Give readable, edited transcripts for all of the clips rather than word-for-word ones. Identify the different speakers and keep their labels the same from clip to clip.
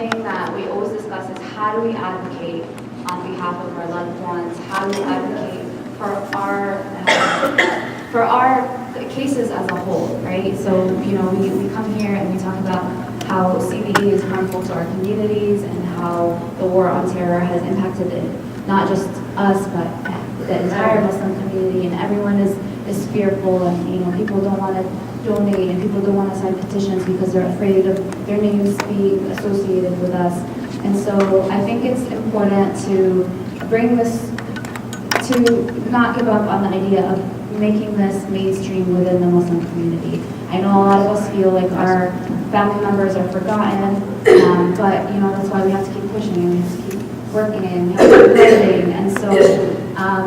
Speaker 1: thing that we always discuss is how do we advocate on behalf of our loved ones? How do we advocate for our cases as a whole, right? So, you know, we come here and we talk about how CVE is harmful to our communities and how the war on terror has impacted not just us, but the entire Muslim community, and everyone is fearful, and, you know, people don't want to donate and people don't want to sign petitions because they're afraid of their names being associated with us. And so I think it's important to bring this, to not give up on the idea of making this mainstream within the Muslim community. I know a lot of us feel like our family members are forgotten, but, you know, that's why we have to keep pushing and we have to keep working and we have to keep building. And so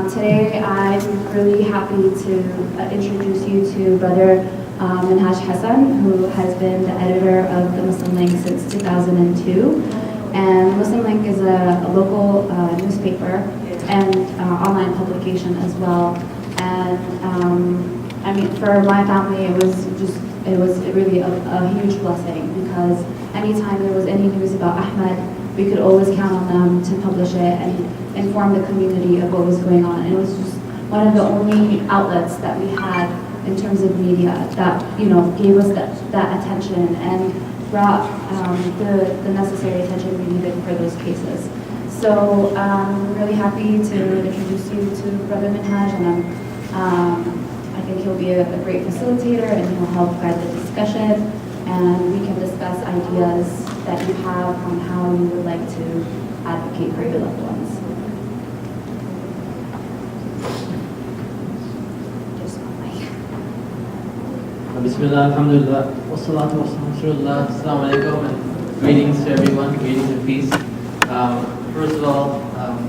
Speaker 1: today I'm really happy to introduce you to Brother Minhaj Hassan, who has been the editor of the Muslim Link since 2002. And Muslim Link is a local newspaper and online publication as well. And I mean, for my family, it was really a huge blessing, because anytime there was any news about Ahmed, we could always count on them to publish it and inform the community of what was going on. And it was just one of the only outlets that we had in terms of media that, you know, gave us that attention and brought the necessary attention we needed for those cases. So I'm really happy to introduce you to Brother Minhaj, and I think he'll be a great facilitator and he'll help guide the discussion, and we can discuss ideas that you have on how you would like to advocate for your loved ones.
Speaker 2: Bismillah, alhamdulillah, wassalatu wassalamu rasulullah, assalamu alaikum, and greetings to everyone, greetings and peace. First of all,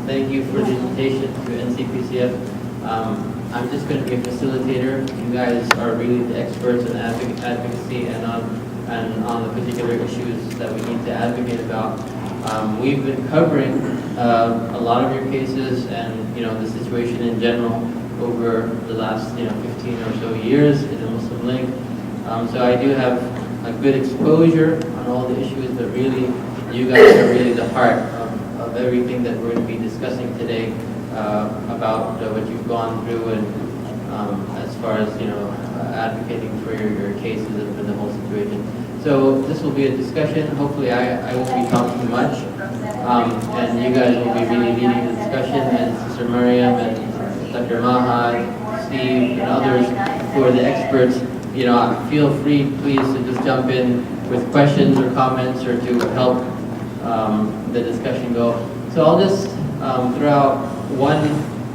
Speaker 2: thank you for the invitation to NCPCF. I'm just going to be a facilitator. You guys are really the experts in advocacy and on the particular issues that we need to advocate about. We've been covering a lot of your cases and, you know, the situation in general over the last, 15 or so years in the Muslim Link. So I do have a good exposure on all the issues, but really, you guys are really the heart of everything that we're going to be discussing today about what you've gone through, and as far as, advocating for your cases and for the whole situation. So this will be a discussion. Hopefully I won't be talking much, and you guys will be really leading the discussion, and Sister Mariam and Dr. Mahad, Steve, and others who are the experts. Feel free, please, to just jump in with questions or comments or to help the discussion go. So I'll just throw out one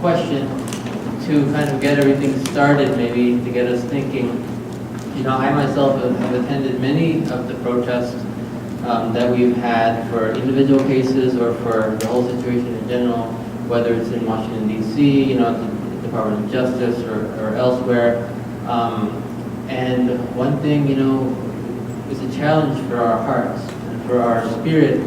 Speaker 2: question to kind of get everything started, maybe to get us thinking. I myself have attended many of the protests that we've had for individual cases or for the whole situation in general, whether it's in Washington, D.C., at the Department of Justice or elsewhere. And one thing, is a challenge for our hearts and for our spirit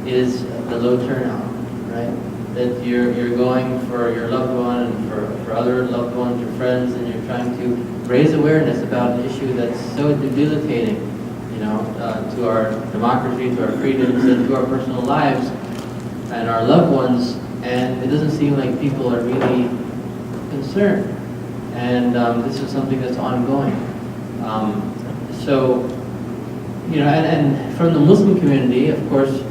Speaker 2: is the low turnout, right? That you're going for your loved one and for other loved ones, your friends, and you're trying to raise awareness about an issue that's so debilitating, to our democracy, to our freedoms, and to our personal lives and our loved ones. And it doesn't seem like people are really concerned. And this is something that's ongoing. And from the Muslim community, of course,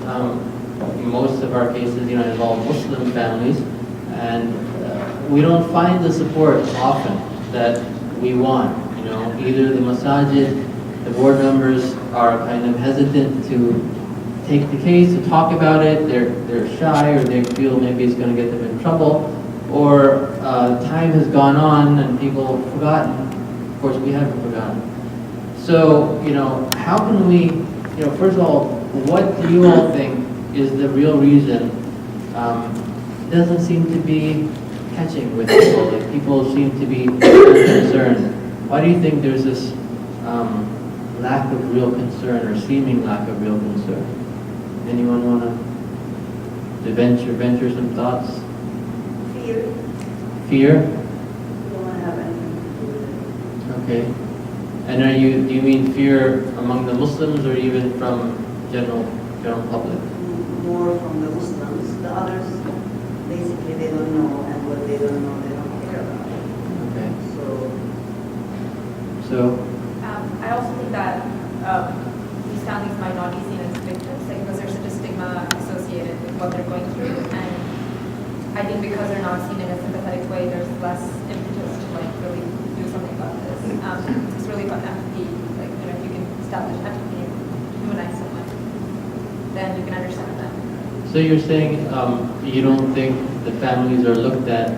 Speaker 2: most of our cases, involve Muslim families, and we don't find the support often that we want. Either the masajid, the board members are kind of hesitant to take the case, to talk about it. They're shy, or they feel maybe it's going to get them in trouble, or time has gone on and people have forgotten. Of course, we haven't forgotten. So, how can we, first of all, what do you all think is the real reason it doesn't seem to be catching with people? Like, people seem to be concerned. Why do you think there's this lack of real concern, or seeming lack of real concern? Anyone want to venture some thoughts?
Speaker 3: Fear.
Speaker 2: Fear?
Speaker 3: We don't want to have anything to do with it.
Speaker 2: Okay. And do you mean fear among the Muslims, or even from general general public?
Speaker 3: More from the Muslims. The others, basically, they don't know, and what they don't know, they don't care about.
Speaker 2: Okay. So
Speaker 4: I also think that these families might not be seen as victims, like, because there's such a stigma associated with what they're going through, and I think because they're not seen in a sympathetic way, there's less impetus to like really do something about this. It's really about empathy, like, if you can establish empathy and humanize someone, then you can understand them.
Speaker 2: So you're saying you don't think the families are looked at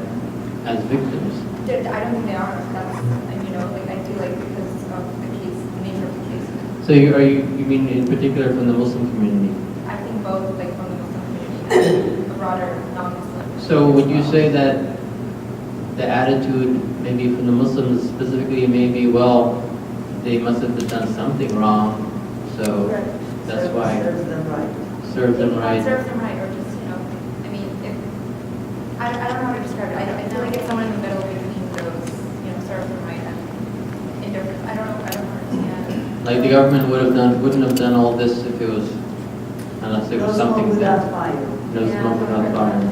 Speaker 2: as victims?
Speaker 4: I don't think they are. That's, like, I feel like because of the case, the nature of the case.
Speaker 2: So you mean in particular from the Muslim community?
Speaker 4: I think both, like, from the Muslim community and a broader non-Muslim.
Speaker 2: So would you say that the attitude maybe from the Muslims specifically may be, well, they must have done something wrong, so that's why
Speaker 3: Serves them right.
Speaker 2: serves them right?
Speaker 4: Serves them right, or just, I mean, if, I don't know how to describe it. I feel like it's somewhere in the middle between those, serves them right and indifferent. I don't know how to understand.
Speaker 2: Like the government wouldn't have done all this if it was, unless it was
Speaker 3: No
Speaker 2: something
Speaker 3: smoke without
Speaker 2: that
Speaker 3: fire.
Speaker 2: no smoke without fire.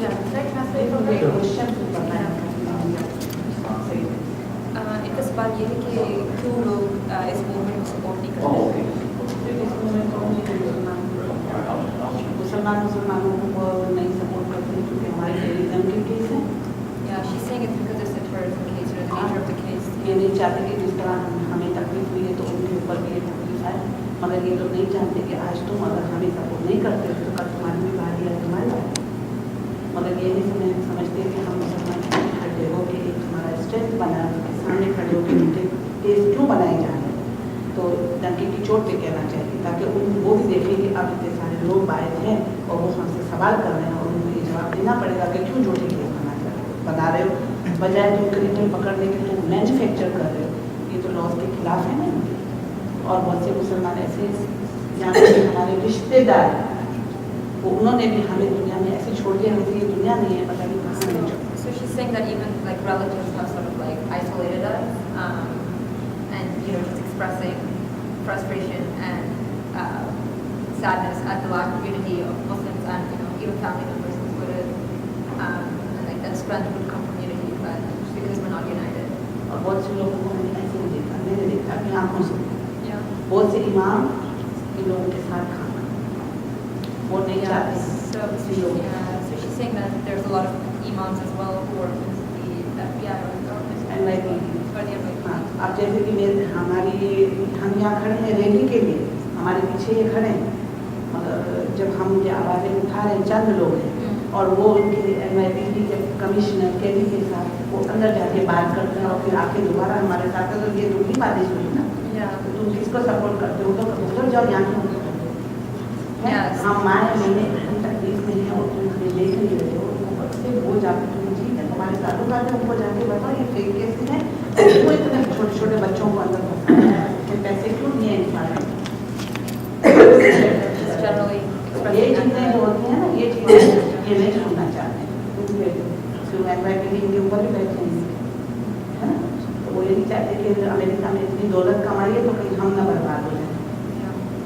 Speaker 4: Yeah, can I translate for
Speaker 3: एक
Speaker 4: that?
Speaker 3: Question करना है
Speaker 4: एक सवाल ये है कि क्यों लोग इस मूवमेंट को सपोर्ट नहीं करते?
Speaker 3: मुसलमानों को नहीं सपोर्ट करते हैं क्योंकि हमारे टेररिज्म के केस हैं।
Speaker 4: Yeah, she's saying it's because it's a terrorism case, or the nature of the case.
Speaker 3: ये नहीं चाहते कि जिस तरह हमें तकलीफ हुई है तो उनके ऊपर भी ये तकलीफ है, मगर ये लोग नहीं जानते कि आज तुम अगर हमें सपोर्ट नहीं करते तो कल तुम्हारी भी बारी है, तुम्हारी बारी। मगर ये नहीं समझते कि हम मुसलमान खड़े होकर एक हमारा स्ट्रेंथ बना के सामने खड़े होकर उनके केस क्यों बनाए जा रहे हैं, तो डंके की चोट पे कहना चाहिए ताकि वो भी देखें कि अब इतने सारे लोग आए हैं और वो हमसे सवाल कर रहे हैं और उनको ये जवाब देना पड़ेगा कि क्यों झूठे केस बना रहे हो, बजाय तुम क्रिमिनल पकड़ने के तुम मैन्युफैक्चर कर रहे हो। ये तो लॉज के खिलाफ है ना इनके। और बहुत से मुसलमान ऐसे जहाँ पे हमारे रिश्तेदार वो उन्होंने भी हमें दुनिया में ऐसे छोड़ दिया, हमसे ये दुनिया नहीं है, पता नहीं कहाँ है।
Speaker 4: So she's saying that even like relatives have sort of like isolated us, and just expressing frustration and sadness at the lack of unity of Muslims and even family members as well as, and like that strength would come from unity, but just because we're not united.
Speaker 3: और बहुत से लोगों को मैंने ऐसे ही देखा, मैंने देखा अपनी आंखों से,
Speaker 4: Yeah.
Speaker 3: बहुत से इमाम इन लोगों के साथ खाना वो नहीं चाहते हैं।
Speaker 4: So she's saying that there's a lot of imams as well who work with the FBI or the government.
Speaker 3: And like
Speaker 4: or the FBI.
Speaker 3: हाँ, अब जैसे कि हम यहाँ खड़े हैं रैली के लिए, हमारे पीछे ये खड़े हैं, मगर जब हम ये आवाज़ें उठा रहे हैं चंद लोग हैं और वो उनके NYPD के कमिश्नर केडी के साथ वो अंदर जाके बात करते हैं और फिर आके दोबारा हमारे साथ है, तो ये दूसरी बातें सुनी ना।
Speaker 4: Yeah.
Speaker 3: तो तुम किसको सपोर्ट करते हो, तो उधर जाओ यहाँ क्यों करते हो?
Speaker 4: Yes.
Speaker 3: हम माए महीने हम तकलीफ में हैं और तुम हमें देख नहीं रहे हो, तो वो जाके तुम ठीक है तुम्हारे सालों बाद उनको जाके बताओ ये फेक केसेस हैं, वो इतने छोटे छोटे बच्चों को अंदर फंसाया है, पैसे क्यों नहीं है इस बारे में?
Speaker 4: Just generally
Speaker 3: ये
Speaker 4: expressing
Speaker 3: चीज़ें जो
Speaker 4: anger.
Speaker 3: होती हैं ना, ये चीज़ें ये नहीं सुनना चाहते हैं, फिर NYPD के ऊपर भी बैठे हैं, है ना? तो वो ये नहीं चाहते कि अमेरिका में इतनी दौलत कमाई है तो कहीं हम ना बर्बाद हो जाए।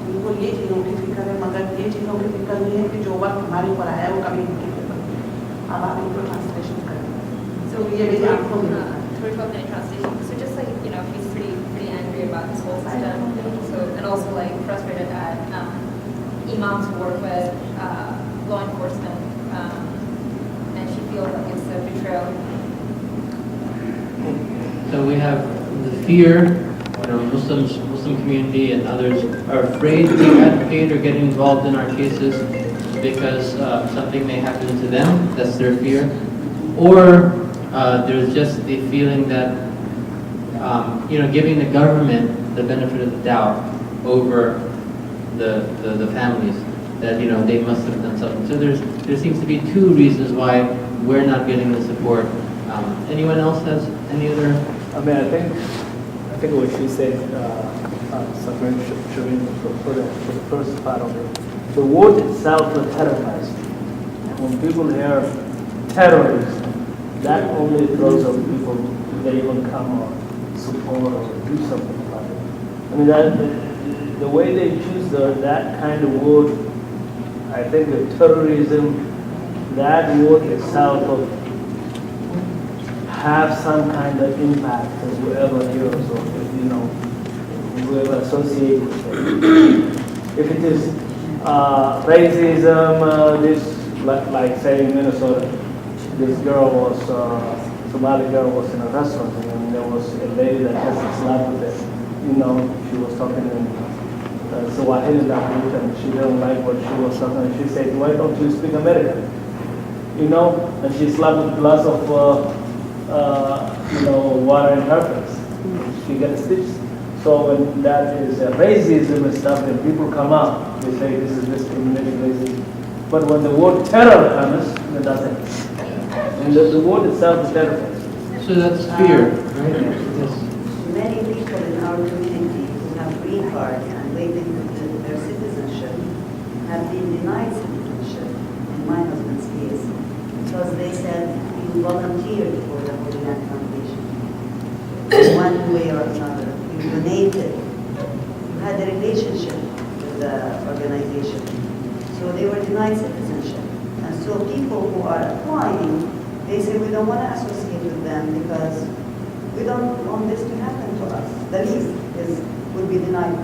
Speaker 3: उनको ये चीज़ों की फिक्र है, मगर ये चीज़ों की फिक्र नहीं है कि जो वक्त हमारे ऊपर आया वो कभी उनके ऊपर नहीं। अब आप इनको ट्रांसलेशन करें।
Speaker 4: So
Speaker 3: ये मेरी आंखों में
Speaker 4: for 12-minute translation. So just like she's pretty angry about this whole system. So and also like frustrated at imams who work with law enforcement, and she feels like it's a betrayal.
Speaker 2: So we have the fear, Muslim community and others are afraid to advocate or get involved in our cases because something may happen to them. That's their fear. Or there's just the feeling that, giving the government the benefit of the doubt over the families, that, they must have done something. So there seems to be two reasons why we're not getting the support. Anyone else has any other?
Speaker 5: I mean, I think what she said, Sakrin Shireen, for the first part of it, the word itself is terrorized. When people hear terrorists, that only throws up people to they even come or support or do something about it. I mean, the way they choose that kind of word, I think the terrorism, that word itself of have some kind of impact as whoever hears or, whoever associates with it. If it is racism, like say in Minnesota, this girl was, Somali girl was in a restaurant and there was a lady that has a slap with it. She was talking in Swahili language and she didn't like what she was talking. And she said, "Why don't you speak American?" And she slapped a glass of water in her face. She got stitches. So when that is racism and stuff, and people come up, they say this is discriminating racism. But when the word terror comes, it doesn't. And the word itself is terrifying.
Speaker 2: So that's fear, right? Yes.
Speaker 6: Many people in our community who have green cards and waiting for their citizenship have been denied citizenship in my husband's case because they said you volunteered for the Holy Land Foundation one way or another. You donated. You had a relationship with the organization. So they were denied citizenship. And so people who are applying, they say we don't want to associate with them because we don't want this to happen to us. The least would be denied.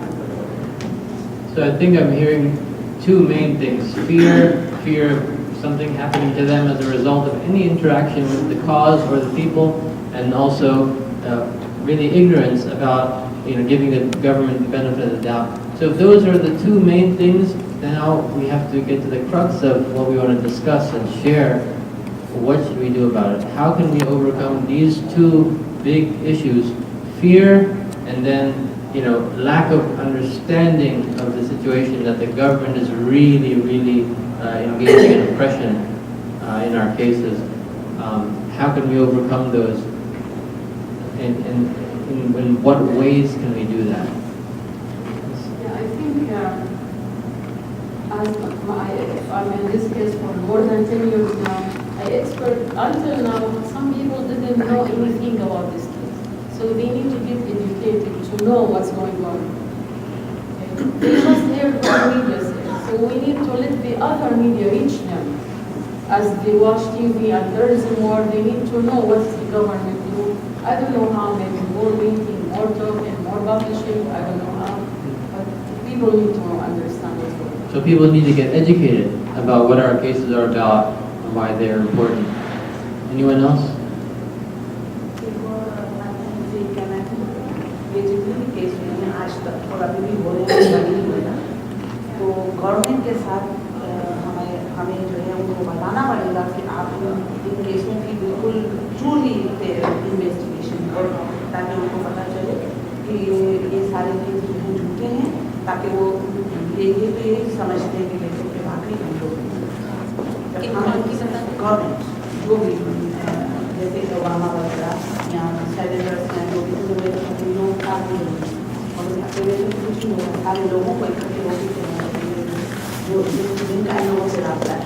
Speaker 2: So I think I'm hearing two main things. Fear of something happening to them as a result of any interaction with the cause or the people, and also really ignorance about giving the government the benefit of the doubt. So if those are the two main things, now we have to get to the crux of what we want to discuss and share. What should we do about it? How can we overcome these two big issues, fear and then lack of understanding of the situation that the government is really engaging in oppression in our cases? How can we overcome those? In what ways can we do that?
Speaker 7: Yeah, I think I'm in this case for more than 10 years now. Until now, some people didn't know anything about this case. So they need to get educated to know what's going on. They just hear what media says. So we need to let the other media reach them. As they watch TV and there is more, they need to know what the government do. I don't know how, maybe more meeting, more talking, more publishing, I don't know how. But people need to understand what's going on.
Speaker 2: So people need to get educated about what our cases are about and why they're important. Anyone else?
Speaker 3: ये जितने भी case हुए हैं आज तक और अभी भी हो रहे हैं लगे हुए हैं तो गवर्नमेंट के साथ हमें जो है उनको बताना पड़ेगा कि आप इन केसों की बिल्कुल ट्रूली इन्वेस्टिगेशन करो ताकि उनको पता चले कि ये सारे केस जो हैं झूठे हैं ताकि वो ये तो ये समझते हैं कि लेकिन के वाकई हम लोग गवर्नमेंट जो भी जैसे ओबामा वगैरह या सेनेटर्स हैं जो भी लोग काफ़ी और कुछ नहीं होगा सारे लोगों को इकट्ठे होकर जो जिनका इन लोगों से रहा है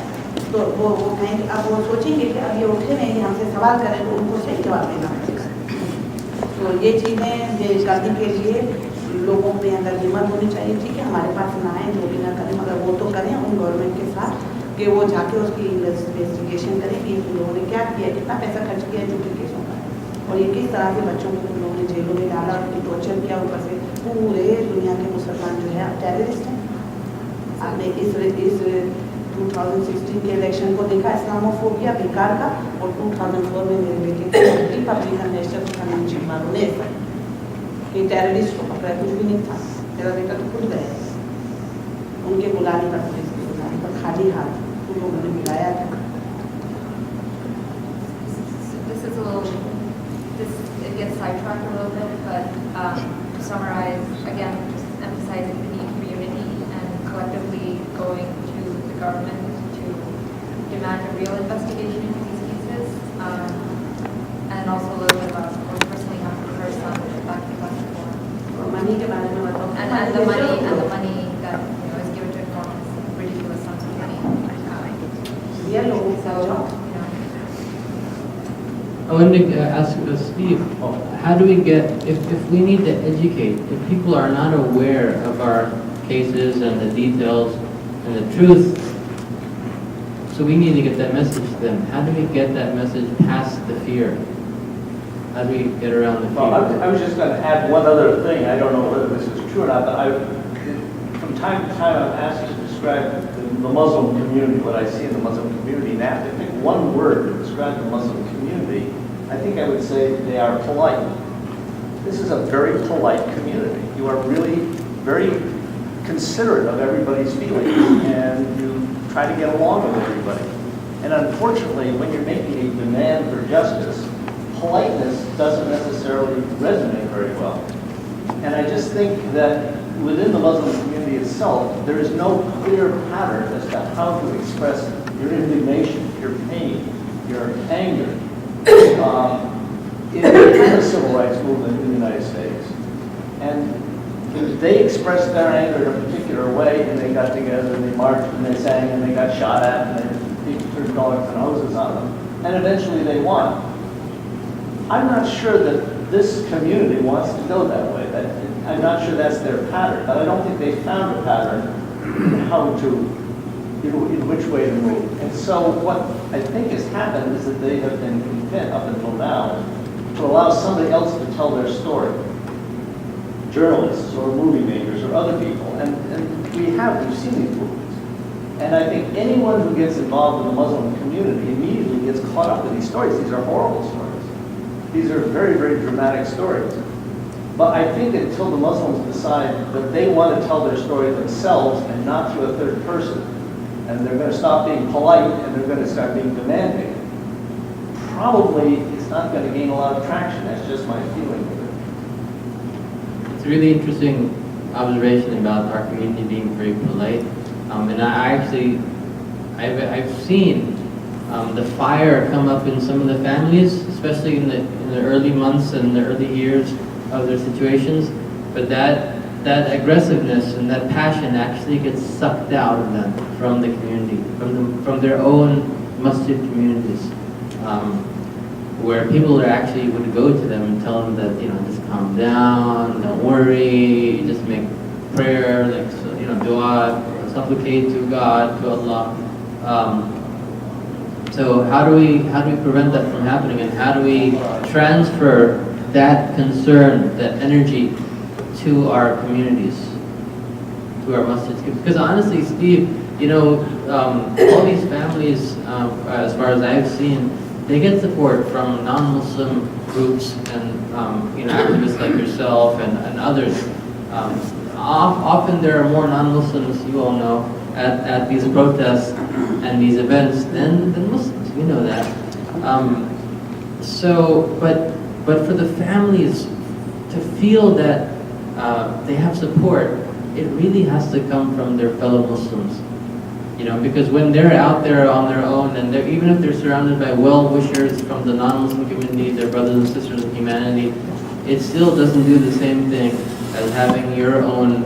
Speaker 3: तो वो कहें कि अब वो सोचेंगे कि अब ये उठे नहीं हमसे सवाल करें तो उनको सही जवाब देना पड़ेगा। तो ये चीज़ें करने के लिए लोगों में अंदर हिम्मत होनी चाहिए। ठीक है हमारे पास ना आए जो भी ना करें मगर वो तो करें उन गवर्नमेंट के साथ कि वो जाके उसकी इन्वेस्टिगेशन करें कि इन लोगों ने क्या किया कितना पैसा खर्च किया झूठे केसों का और ये किस तरह के बच्चों को लोगों ने जेलों में डाला उनकी टॉर्चर किया ऊपर से पूरे दुनिया के मुसलमान जो है टेररिस्ट हैं। आपने इस 2016 के इलेक्शन को देखा इस्लामोफोबिया बेकार का और 2004 में मेरे बेटे रिपब्लिकन नेशनल कन्वेंशन वालों ने कि टेररिस्ट को पकड़ा कुछ भी नहीं था मेरा बेटा तो खुद गया उनके बुलाने पर पुलिस के बुलाने पर खाली हाथ उन लोगों ने मिलाया था।
Speaker 4: It gets sidetracked a little bit, but to summarize, again, just emphasizing the need for unity and collectively going to the government to demand a real investigation into these cases, and also a little bit about what personally happened to her son back in Pakistan.
Speaker 3: और money के बारे में बताओ
Speaker 4: And the money that is given to informants, ridiculous sums of money.
Speaker 3: ये लोगों
Speaker 4: So,
Speaker 3: को
Speaker 2: I wanted to ask Steve, how do we get, if we need to educate, if people are not aware of our cases and the details and the truth, so we need to get that message to them. How do we get that message past the fear? How do we get around the fear?
Speaker 5: Well, I was just going to add one other thing. I don't know whether this is true or not, but from time to time I'm asked to describe the Muslim community, what I see in the Muslim community. And I have to pick one word to describe the Muslim community. I think I would say they are polite. This is a very polite community. You are really very considerate of everybody's feelings, and you try to get along with everybody. And unfortunately, when you're making a demand for justice, politeness doesn't necessarily resonate very well. And I just think that within the Muslim community itself, there is no clear pattern as to how to express your indignation, your pain, your anger in the civil rights movement in the United States. And they expressed their anger in a particular way, and they got together and they marched and they sang and they got shot at and they threw dogs and hoses on them, and eventually they won. I'm not sure that this community wants to go that way. I'm not sure that's their pattern, but I don't think they found a pattern in how to, in which way to move. And so what I think has happened is that they have been content up until now to allow somebody else to tell their story. Journalists or movie makers or other people, and we've seen these movies. And I think anyone who gets involved in the Muslim community immediately gets caught up in these stories. These are horrible stories. These are very, very dramatic stories. But I think until the Muslims decide that they want to tell their story themselves and not through a third person, and they're going to stop being polite and they're going to start being demanding, probably it's not going to gain a lot of traction. That's just my feeling with it.
Speaker 2: It's a really interesting observation about our community being very polite. And I've seen the fire come up in some of the families, especially in the early months and the early years of their situations. But that aggressiveness and that passion actually gets sucked out of them from the community, from their own masjid communities, where people actually would go to them and tell them that, just calm down, don't worry, just make prayer, dua, supplicate to God, to Allah. So how do we prevent that from happening, and how do we transfer that concern, that energy to our communities, to our masjids? Because honestly, Steve, all these families, as far as I've seen, they get support from non-Muslim groups and activists like yourself and others. Often there are more non-Muslims, you all know, at these protests and these events than Muslims. We know that. But for the families to feel that they have support, it really has to come from their fellow Muslims. Because when they're out there on their own, and even if they're surrounded by well-wishers from the non-Muslim community, their brothers and sisters in humanity, it still doesn't do the same thing as having your own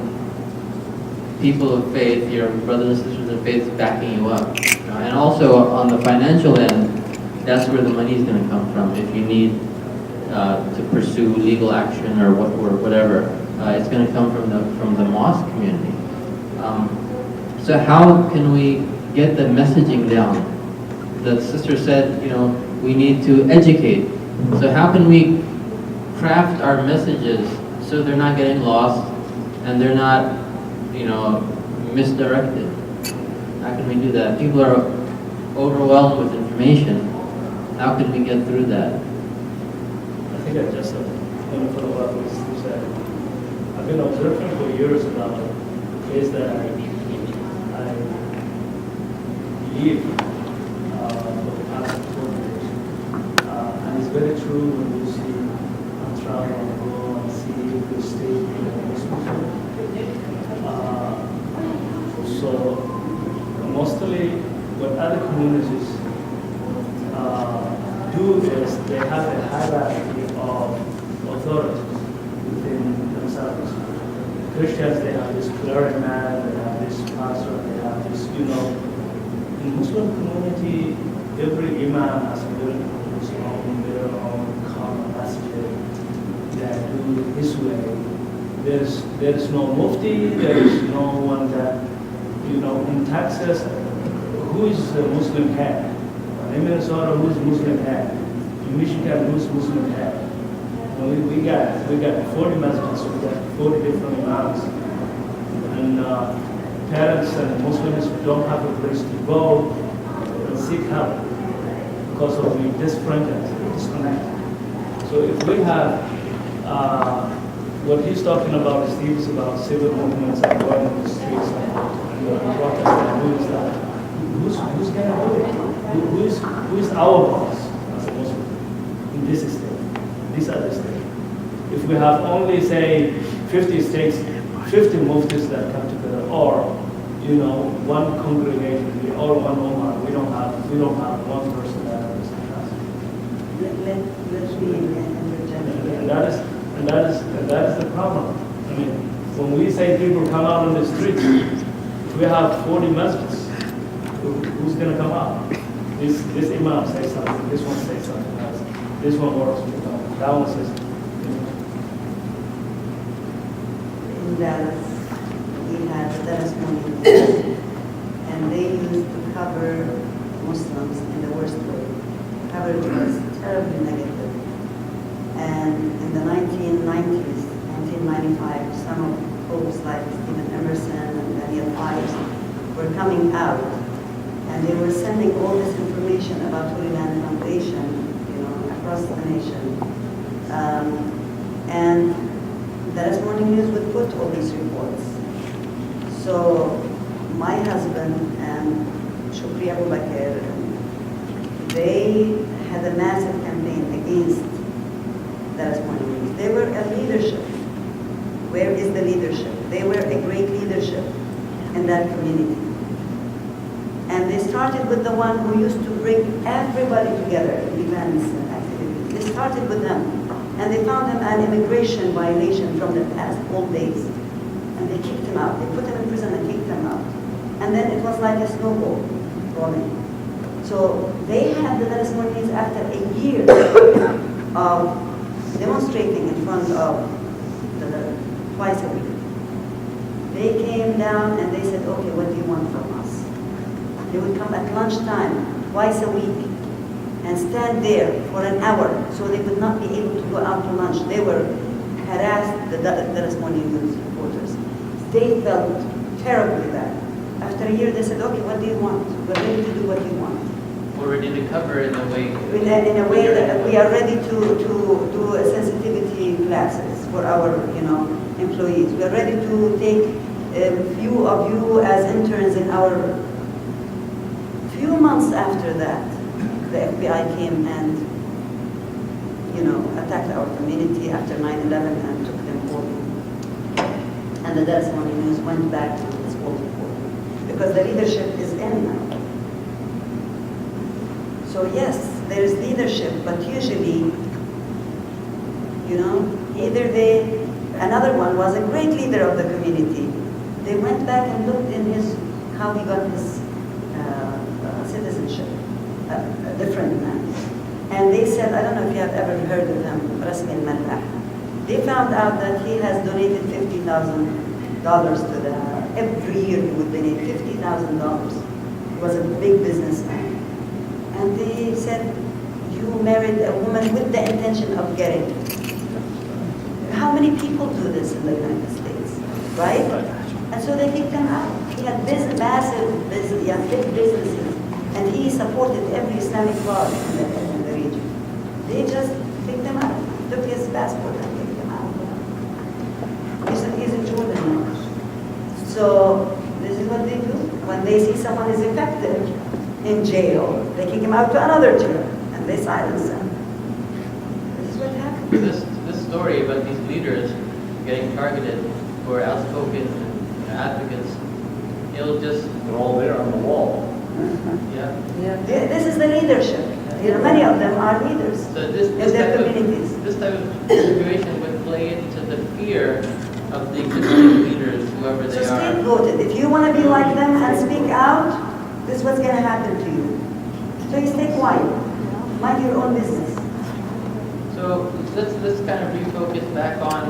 Speaker 2: people of faith, your brothers and sisters in faith backing you up. And also on the financial end, that's where the money is going to come from. If you need to pursue legal action or whatever, it's going to come from the mosque community. So how can we get the messaging down? The sister said, we need to educate. So how can we craft our messages so they're not getting lost and they're not, misdirected? How can we do that? People are overwhelmed with information. How can we get through that?
Speaker 5: I think I just want to follow up with what you said. I've been observing for years now the case that I believe for the past 4 years. And it's very true when you see travel and go and see the state in the Muslim. So mostly what other communities do is they have a hierarchy of authorities within themselves. Christians, they have this clergyman, they have this pastor, they have this, In Muslim community, every imam has built his own, their do it this way. There is no mufti, there is no one that, in Texas, who is the Muslim head? In Minnesota, who is Muslim head? In Michigan, who is Muslim head? We got 40 masjids, we got 40 different imams. And parents and Muslims don't have a place to go and seek help because of the disconnect. So if we have, what he's talking about, Steve, is about civil movements and going in the streets and protest, and who is that? Who's going to do it? Who is our boss as a Muslim in this state, this other state? If we have only, say, 50 states, 50 muftis that come together, or one congregation, or one ummah, we don't have one person that understands us.
Speaker 6: Let me interject.
Speaker 5: And that is the problem. I mean, when we say people come out on the streets, we have 40 masjids. Who's going to come out? This imam says something. This one says something else. This one works. That one says.
Speaker 6: In Dallas, we had the Dallas Morning, and they used to cover Muslims in the worst way. Coverage was terribly negative. And in the 1990s, 1995, some of folks like Stephen Emerson and Daniel Ives were coming out, and they were sending all this information about Holy Land Foundation, across the nation. And Dallas Morning News would put all these reports. So my husband and Shukri Abu Bakr, they had a massive campaign against Dallas Morning News. They were a leadership. Where is the leadership? They were a great leadership in that community. And they started with the one who used to bring everybody together in events and activities. They started with them. And they found him an immigration violation from the past old days. And they kicked him out. They put him in prison and kicked him out. And then it was like a snowball rolling. So they had the Dallas Morning News after a year of demonstrating in front of twice a week. They came down and they said, okay, what do you want from us? They would come at lunchtime, twice a week, and stand there for an hour so they would not be able to go out to lunch. They were harassed, the Dallas Morning News reporters. They felt terribly bad. After a year, they said, okay, what do you want? We're ready to do what you want.
Speaker 2: We're ready to cover in a way.
Speaker 6: In a way that we are ready to do sensitivity classes for our, employees. We are ready to take a few of you as interns in our. Few months after that, the FBI came and, attacked our community after 9/11 and took them home. And the Dallas Morning News went back to its old report because the leadership is in now. So yes, there is leadership, but usually, either another one was a great leader of the community. They went back and looked in how he got his citizenship, a different man. And they said, I don't know if you have ever heard of him, Rasmi al-Mallah. They found out that he has donated $50,000 to every year he would donate $50,000. He was a big businessman. And they said, you married a woman with the intention of getting. How many people do this in the United States, right? And so they kicked him out. He had massive big businesses, and he supported every Islamic cause in the region. They just kicked him out, took his passport and kicked him out. He's in Jordan now. So this is what they do. When they see someone is effective in jail, they kick him out to another jail, and they silence him. This is what happens.
Speaker 2: This story about these leaders getting targeted who are outspoken advocates, it'll just...
Speaker 8: They're all there on the wall.
Speaker 2: Yeah.
Speaker 6: This is the leadership. Many of them are leaders
Speaker 2: So
Speaker 6: in their communities.
Speaker 2: this type of situation would play into the fear of the existing leaders, whoever they
Speaker 6: So
Speaker 2: are.
Speaker 6: scapegoated. If you want to be like them and speak out, this is what's going to happen to you. So you stay quiet. Mind your own business.
Speaker 2: So let's kind of refocus back on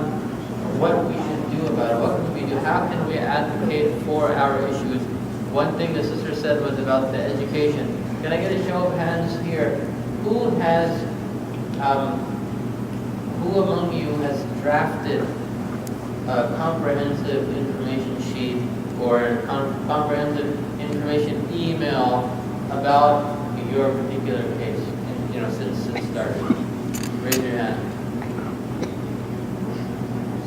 Speaker 2: what we should do about it. What can we do? How can we advocate for our issues? One thing the sister said was about the education. Can I get a show of hands here? Who among you has drafted a comprehensive information sheet or a comprehensive information email about your particular case, since it started? Raise your hand.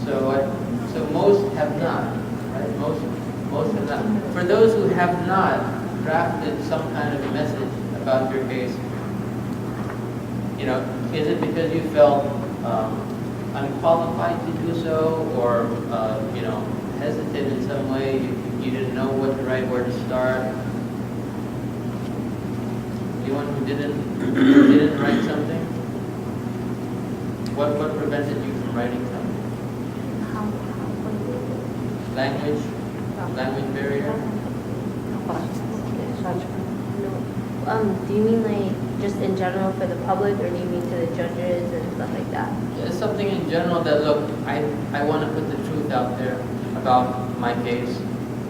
Speaker 2: So most have not, right? Most have not. For those who have not drafted some kind of message about your case, is it because you felt unqualified to do so, or hesitant in some way? You didn't know what to write, where to start. Anyone who didn't write something? What prevented you from writing something? Language barrier?
Speaker 8: Do you mean like just in general for the public, or do you mean to the judges and stuff like that?
Speaker 2: It's something in general that, look, I want to put the truth out there about my case,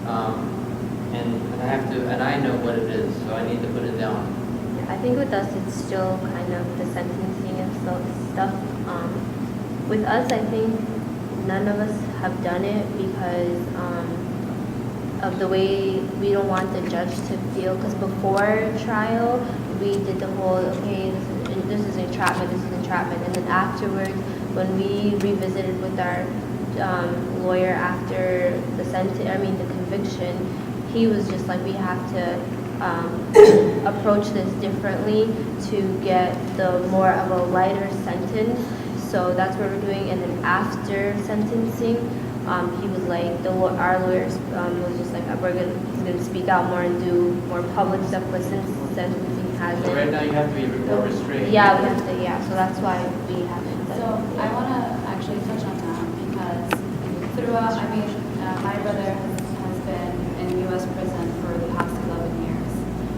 Speaker 2: and I have to, and I know what it is, so I need to put it down.
Speaker 8: I think with us it's still kind of the sentencing and stuff. With us, I think none of us have done it because of the way we don't want the judge to feel. Because before trial, we did the whole, okay, this is entrapment, and then afterwards, when we revisited with our lawyer after the conviction, he was just like, we have to approach this differently to get the more of a lighter sentence. So that's what we're doing. And then after sentencing, he was like, our lawyers was just like, he's gonna speak out more and do more public stuff. But since sentencing hasn't.
Speaker 2: So right now you have to be more restrained.
Speaker 8: Yeah, we have to. Yeah, so that's why we haven't.
Speaker 1: So I want to actually touch on that because throughout, my brother has been in U.S. prison for the past 11 years,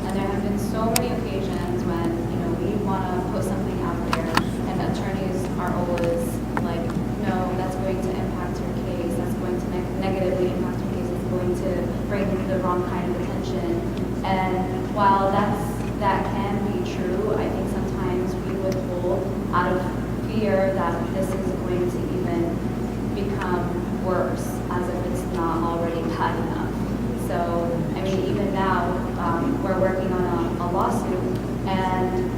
Speaker 1: and there have been so many occasions when we want to put something out there, and attorneys are always like, no, that's going to impact your case, that's going to negatively impact your case, it's going to bring the wrong kind of attention. And while that can be true, I think sometimes we withhold out of fear that this is going to even become worse, as if it's not already bad enough. So, even now, we're working on a lawsuit, and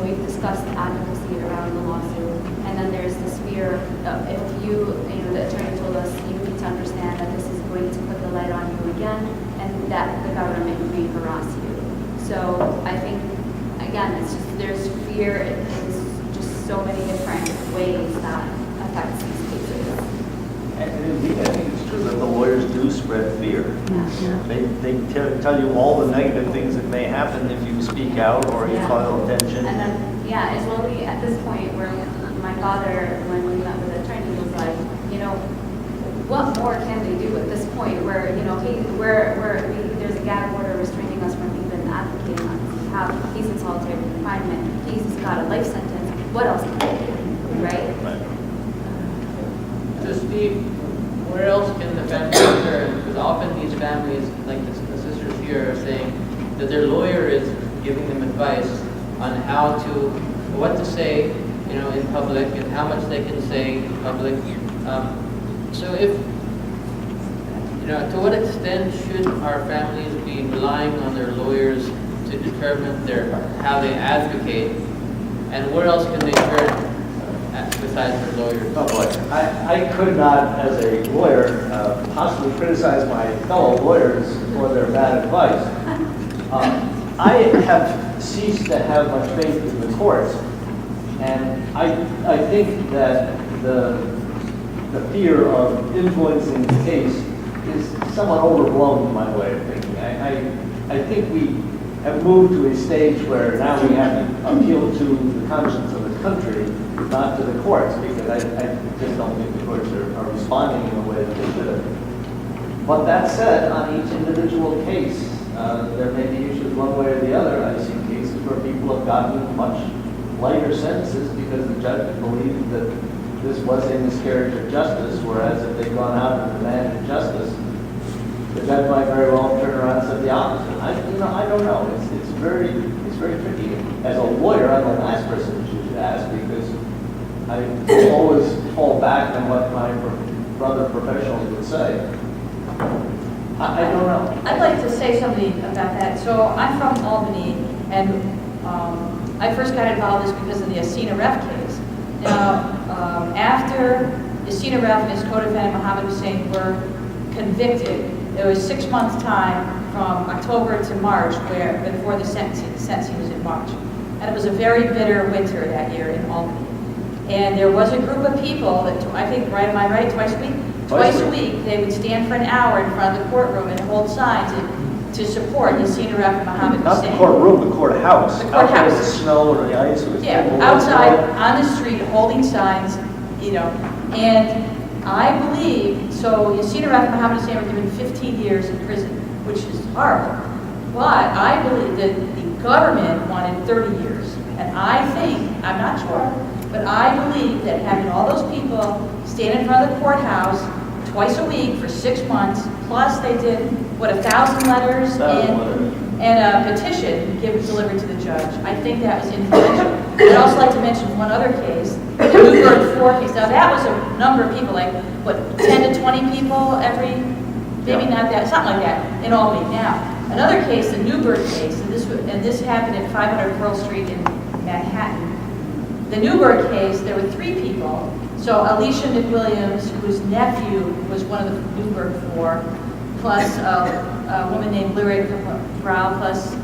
Speaker 1: we've discussed advocacy around the lawsuit, and then there's this fear of if the attorney told us, you need to understand that this is going to put the light on you again, and that the government may harass you. So I think, again, there's fear in just so many different ways that affects these cases.
Speaker 9: And indeed, I think it's true that the lawyers do spread fear.
Speaker 1: Yeah.
Speaker 9: They tell you all the negative things that may happen if you speak out or you call attention.
Speaker 1: And then, it's really at this point where my father, when we met with the attorney, was like, what more can they do at this point where, there's a gag order restraining us from even advocating on his behalf. He's in solitary confinement. He's got a life sentence. What else can they do, right?
Speaker 2: So Steve, where else can the family turn? Because often these families, like the sisters here, are saying that their lawyer is giving them advice on what to say, in public, and how much they can say in public. So to what extent should our families be relying on their lawyers to determine how they advocate, and where else can they turn besides their lawyers?
Speaker 9: Oh boy, I could not, as a lawyer, possibly criticize my fellow lawyers for their bad advice. I have ceased to have much faith in the courts, and I think that the fear of influencing the case is somewhat overblown in my way of thinking. I think we have moved to a stage where now we have to appeal to the conscience of the country, not to the courts, because I just don't think the courts are responding in the way that they should. But that said, on each individual case, there may be issues one way or the other. I've seen cases where people have gotten much lighter sentences because the judge believed that this was a miscarriage of justice, whereas if they'd gone out and demanded justice, the judge might very well turn around and say the opposite. I don't know. It's very tricky. As a lawyer, I'm the last person you should ask because I always fall back on what my brother professionals would say. I don't know.
Speaker 10: I'd like to say something about that. So I'm from Albany, and I first got involved in this because of the Asina Ref case. Now, after Asina Ref and his co-defendant Mohammed Hussein were convicted, there was 6 months' time from October to March before the sentencing was in March. And it was a very bitter winter that year in Albany. And there was a group of people that, I think, am I right, twice a week? Twice a week, they would stand for an hour in front of the courtroom and hold signs to support Asina Ref and Mohammed
Speaker 9: Not
Speaker 10: Hussein.
Speaker 9: the courtroom, the courthouse.
Speaker 10: The
Speaker 9: Out there in
Speaker 10: courthouse.
Speaker 9: the snow or the ice. It was
Speaker 10: Yeah,
Speaker 9: terrible.
Speaker 10: outside, on the street, holding signs, and I believe, so Asina Ref and Mohammed Hussein were given 15 years in prison, which is horrible. But I believe that the government wanted 30 years. And I think, I'm not sure, but I believe that having all those people stand in front of the courthouse twice a week for 6 months, plus they did, 1,000 letters and a petition delivered to the judge. I think that was influential. I'd also like to mention one other case, the Newburgh 4 case. Now that was a number of people, like, 10 to 20 people every, maybe not that, something like that, in Albany. Now, another case, the Newburgh case, and this happened at 500 Pearl Street in Manhattan. The Newburgh case, there were 3 people. So Alicia McWilliams, whose nephew was one of the Newburgh 4, plus a woman named Lyric Brow, plus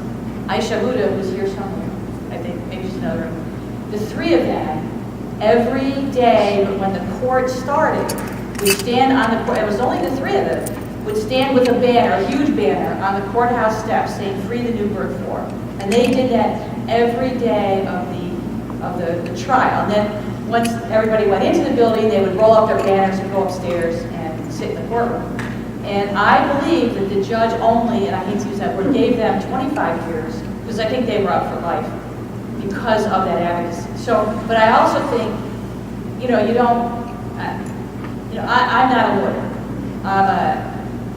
Speaker 10: Aisha Huda, who's here somewhere, I think, maybe she's another room. The 3 of them, every day when the court started, would stand on the court, it was only the 3 of them, would stand with a banner, a huge banner, on the courthouse steps saying, "Free the Newburgh 4." And they did that every day of the trial. And then once everybody went into the building, they would roll up their banners and go upstairs and sit in the courtroom. And I believe that the judge only, and I hate to use that word, gave them 25 years, because I think they were up for life because of that advocacy. So, but I also think, I'm not a lawyer.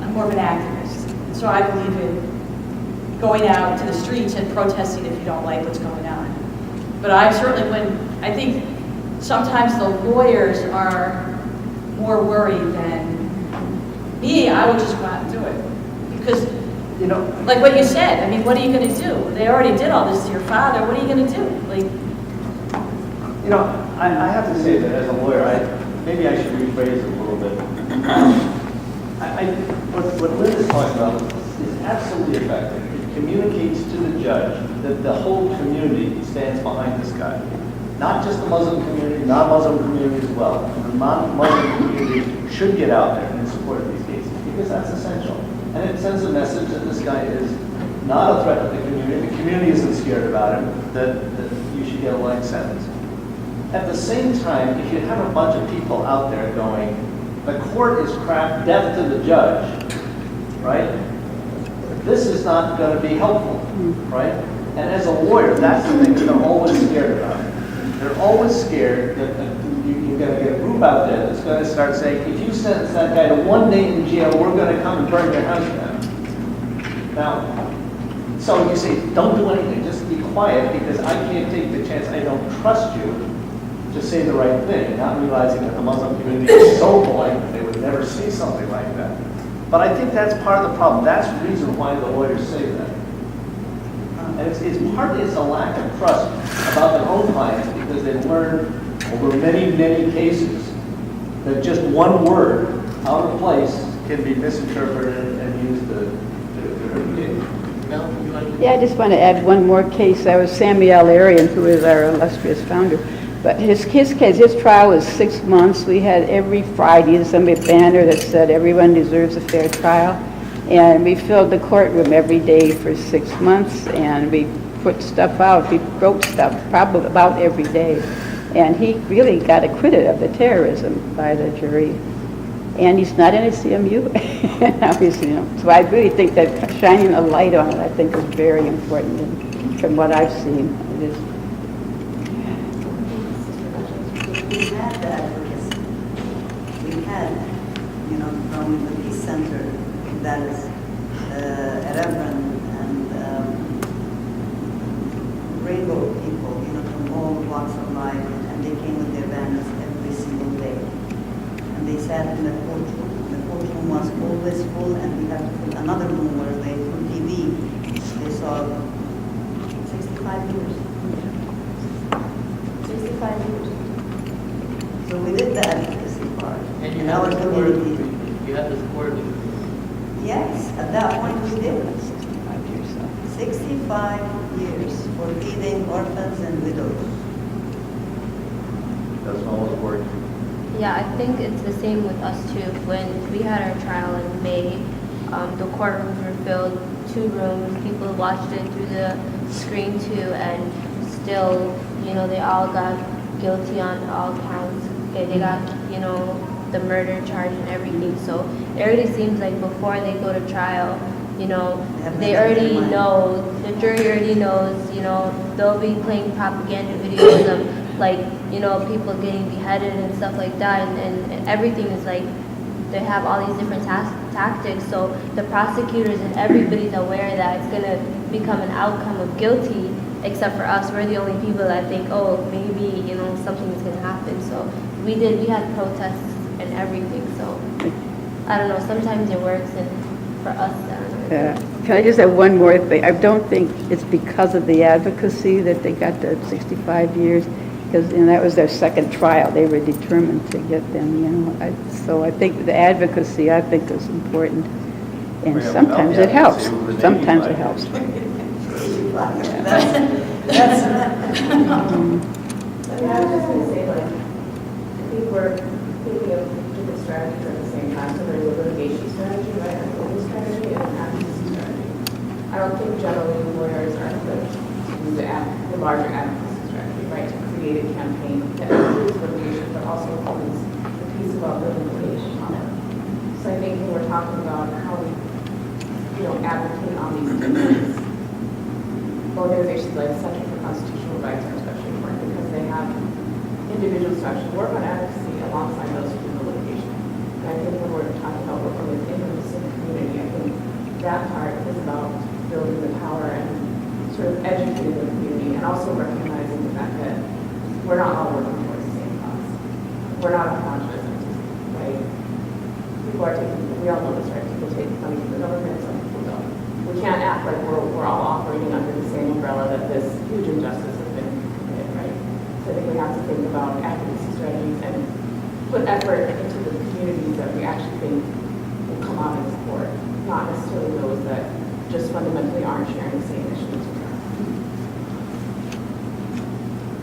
Speaker 10: I'm more of an activist. So I believe in going out to the streets and protesting if you don't like what's going on. But I certainly I think sometimes the lawyers are more worried than me. I would just go out and do it. Because, like what you said, I mean, what are you going to do? They already did all this to your father. What are you going to do?
Speaker 9: I have to say that as a lawyer, maybe I should rephrase it a little bit. What Lynn is talking about is absolutely effective. It communicates to the judge that the whole community stands behind this guy. Not just the Muslim community, non-Muslim community as well. The non-Muslim community should get out there and support these cases because that's essential. And it sends a message that this guy is not a threat to the community. The community isn't scared about him, that you should get a life sentence. At the same time, if you have a bunch of people out there going, the court is crap, death to the judge, right? This is not going to be helpful, right? And as a lawyer, that's the thing that they're always scared about. They're always scared that you're going to get a group out there that's going to start saying, if you sentence that guy to 1 day in jail, we're going to come and burn your house down. Now, so you say, don't do anything, just be quiet because I can't take the chance, I don't trust you to say the right thing, not realizing that the Muslim community is so polite that they would never say something like that. But I think that's part of the problem. That's the reason why the lawyers say that. And it's partly a lack of trust about their own clients because they've learned over many, many cases that just one word out of place can be misinterpreted and used to hurt you.
Speaker 11: Yeah, I just want to add one more case. That was Samuel Arian, who is our illustrious founder. But his case, his trial was 6 months. We had every Friday some banner that said everyone deserves a fair trial. And we filled the courtroom every day for 6 months, and we put stuff out. We wrote stuff probably about every day. And he really got acquitted of the terrorism by the jury. And he's not in a CMU, obviously. So I really think that shining a light on it, I think, is very important. And from what I've seen, it is.
Speaker 6: the advocacy. We had, from the Peace Center in Dallas, a reverend and rainbow people, from all walks of life, and they came with their banners every single day. And they sat in the courtroom. The courtroom was always full, and we had to put another room where they, through TV, they saw 65 years. 65 years. So we did the advocacy part.
Speaker 2: And you
Speaker 6: in
Speaker 2: have
Speaker 6: our
Speaker 2: the support,
Speaker 6: community.
Speaker 2: you have the support of the
Speaker 6: Yes, at that point we did.
Speaker 11: 65 years.
Speaker 6: 65 years for feeding orphans and widows.
Speaker 9: That's almost work.
Speaker 8: Yeah, I think it's the same with us too. When we had our trial in May, the courtrooms were filled, 2 rooms, people watched it through the screen too, and still, they all got guilty on all counts. Okay, they got, the murder charge and everything. So it already seems like before they go to trial, they already know, the jury already knows, they'll be playing propaganda videos of like, people getting beheaded and stuff like that, and everything is like, they have all these different tactics, so the prosecutors and everybody's aware that it's gonna become an outcome of guilty, except for us. We're the only people that think, oh, maybe, something is gonna happen. So we had protests and everything, so I don't know, sometimes it works, and for us, I don't know.
Speaker 11: Can I just have one more thing? I don't think it's because of the advocacy that they got the 65 years, because that was their second trial. They were determined to get them, So I think the advocacy, is important, and sometimes it helps. Sometimes it helps.
Speaker 12: I was just going to say, I think we're thinking of different strategies at the same time. So there's a litigation strategy, right? A legal strategy and an advocacy strategy. I don't think generally lawyers are equipped to do the larger advocacy strategy, right? To create a campaign that includes litigation, but also includes the piece about building litigation on it. So I think when we're talking about how we, advocate on these things, organizations like Center for Constitutional Rights are especially important because they have individuals who actually work on advocacy alongside those who do the litigation. And I think when we're talking about working within the civic community, I think that part is about building the power and sort of educating the community, and also recognizing the fact that we're not all working towards the same cause. We're not a homogenous entity, right? People are taking, we all know this, right? People take money from the government, some people don't. We can't act like we're all operating under the same umbrella that this huge injustice has been committed, right? So I think we have to think about advocacy strategies and put effort into the communities that we actually think will come out and support, not necessarily those that just fundamentally aren't sharing the same issues with us.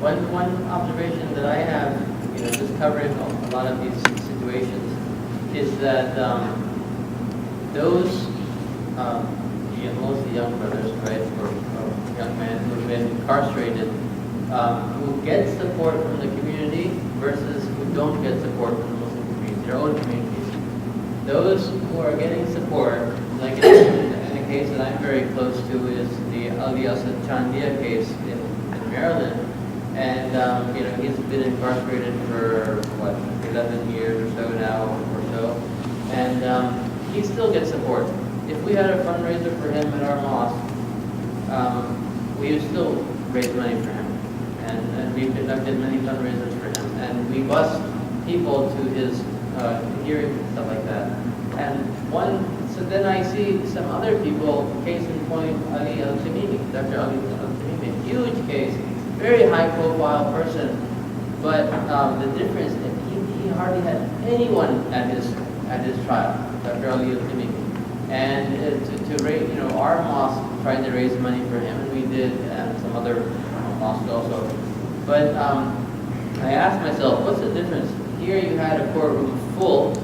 Speaker 2: One observation that I have, just covering a lot of these situations, is that those mostly young brothers, right, or young men who have been incarcerated, who get support from the community versus who don't get support from the Muslim community, their own communities. Those who are getting support, like in a case that I'm very close to, is the Ali Asad Chandia case in Maryland, and he's been incarcerated for 11 years or so now, and he still gets support. If we had a fundraiser for him at our mosque, we would still raise money for him, and we've conducted many fundraisers for him, and we bus people to his hearings and stuff like that. So then I see some other people, case in point, Ali Al-Tamimi, Dr. Ali Al-Tamimi, huge case, very high-profile person, but the difference is he hardly had anyone at his trial, Dr. Ali Al-Tamimi. And to raise, our mosque tried to raise money for him, and we did, and some other mosques also. But I asked myself, what's the difference? Here you had a courtroom full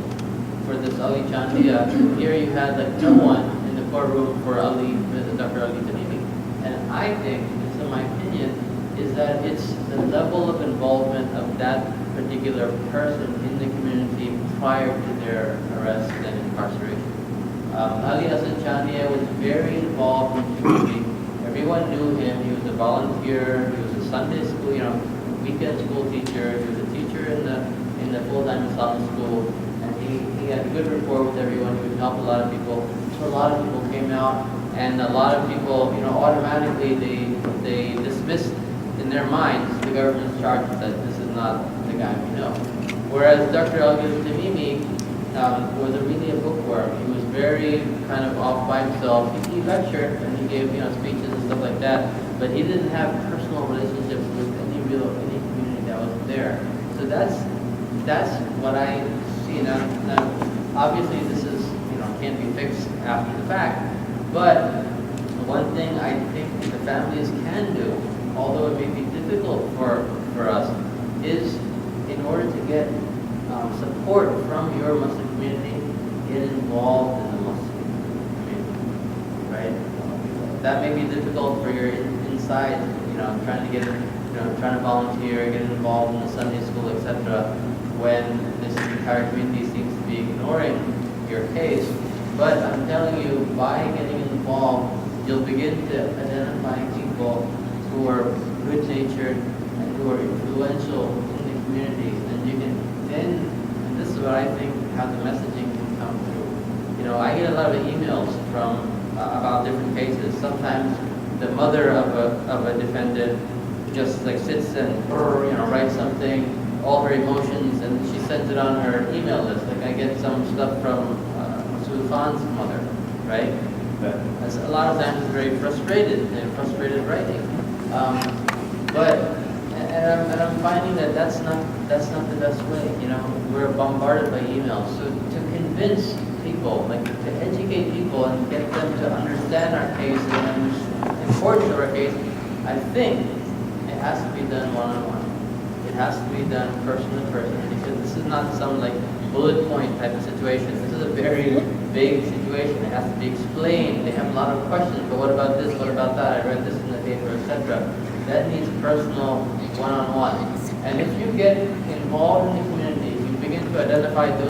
Speaker 2: for this Ali Chandia. Here you had no one in the courtroom for Dr. Ali Tamimi. And I think, this is my opinion, is that it's the level of involvement of that particular person in the community prior to their arrest and incarceration. Ali Hassan Chandia was very involved in the community. Everyone knew him. He was a volunteer. He was a Sunday school, weekend school teacher. He was a teacher in in the full-time Islamic school, and he had a good rapport with everyone. He would help a lot of people. So a lot of people came out, and a lot of people, automatically they dismissed in their minds the government's charges that this is not the guy we know. Whereas Dr. Al-Tamimi was really a bookworm. He was very kind of off by himself. He lectured and he gave speeches and stuff like that, but he didn't have personal relationships with any community that was there. So that's what I see now. Obviously, this is can't be fixed after the fact, but one thing I think the families can do, although it may be difficult for us, is in order to get support from your Muslim community, get involved in the Muslim community, right? That may be difficult for your inside, trying to get, trying to volunteer, get involved in the Sunday school, etc. When this entire community seems to be ignoring your case. But I'm telling you, by getting involved, you'll begin to identify people who are good-natured and who are influential in the community, and you can then, and this is what I think how the messaging can come through. I get a lot of emails from about different cases. Sometimes the mother of a defendant just like sits and writes something, all her emotions, and she sends it on her email list. Like I get some stuff from Khan's mother, right? As a lot of times it's very frustrated writing. And I'm finding that that's not the best way. We're bombarded by emails. So to convince people, like to educate people and get them to understand our case and the importance of our case, I think it has to be done one-on-one. It has to be done person to person, because this is not some like bullet point type of situation. This is a very big situation. It has to be explained. They have a lot of questions, but what about this? What about that? I read this in the paper, etc. That needs personal one-on-one. And if you get involved in the community, you begin to identify those